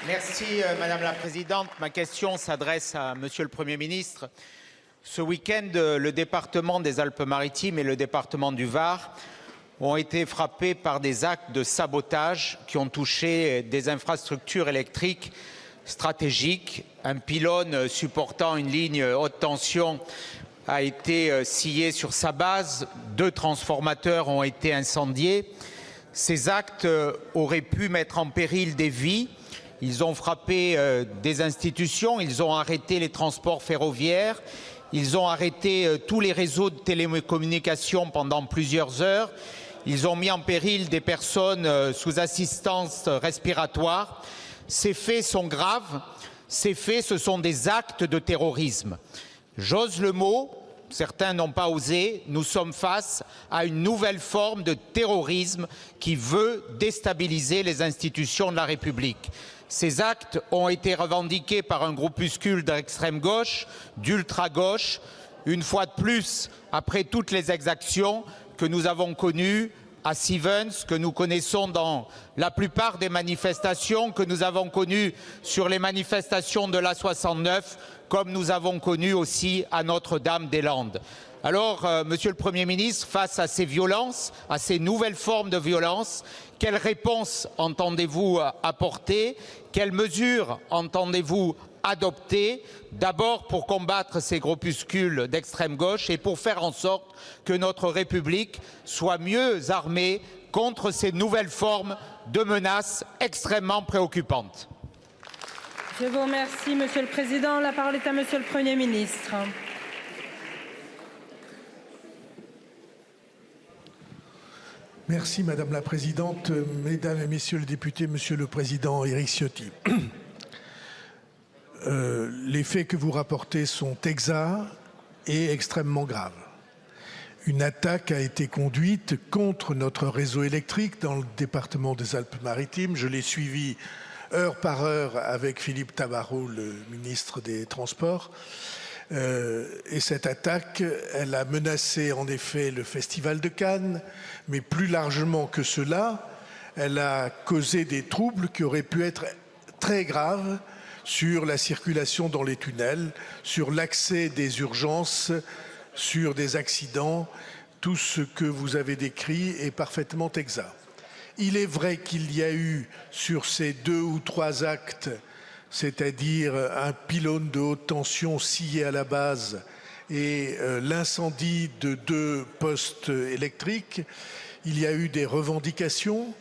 Merci Madame la Présidente. Ma question s'adresse à Monsieur le Premier ministre. Ce week-end, le département des Alpes-Maritimes et le département du Var ont été frappés par des actes de sabotage qui ont touché des infrastructures électriques stratégiques. Un pylône supportant une ligne haute tension a été scié sur sa base. 2 transformateurs ont été incendiés. Ces actes auraient pu mettre en péril des vies. Ils ont frappé des institutions, ils ont arrêté les transports ferroviaires, ils ont arrêté tous les réseaux de télécommunications pendant plusieurs heures. Ils ont mis en péril des personnes sous assistance respiratoire. Ces faits sont graves. Ces faits, ce sont des actes de terrorisme. J'ose le mot, certains n'ont pas osé. Nous sommes face à une nouvelle forme de terrorisme qui veut déstabiliser les institutions de la République. Ces actes ont été revendiqués par un groupuscule d'extrême gauche, d'ultra-gauche, une fois de plus, après toutes les exactions que nous avons connues à Stevens, que nous connaissons dans la plupart des manifestations, que nous avons connues sur les manifestations de l'A69, comme nous avons connu aussi à Notre-Dame-des-Landes. Alors, Monsieur le Premier ministre, face à ces violences, à ces nouvelles formes de violence, quelle réponse entendez-vous apporter? Quelles mesures entendez-vous adopter? D'abord pour combattre ces groupuscules d'extrême gauche et pour faire en sorte que notre République soit mieux armée contre ces nouvelles formes de menaces extrêmement préoccupantes. Je vous remercie, Monsieur le Président. La parole est à Monsieur le Premier ministre. Merci Madame la Présidente, Mesdames et Messieurs les députés, Monsieur le Président Éric Ciotti. Les faits que vous rapportez sont exacts et extrêmement graves. Une attaque a été conduite contre notre réseau électrique dans le département des Alpes-Maritimes. Je l'ai suivi heure par heure avec Philippe Tabarot, le ministre des Transports. Et cette attaque, elle a menacé en effet le Festival de Cannes, mais plus largement que cela, elle a causé des troubles qui auraient pu être très graves sur la circulation dans les tunnels, sur l'accès des urgences, sur des accidents. Tout ce que vous avez décrit est parfaitement exact. Il est vrai qu'il y a eu sur ces 2 ou 3 actes, c'est-à-dire un pylône de haute tension scié à la base et l'incendie de 2 postes électriques, il y a eu des revendications,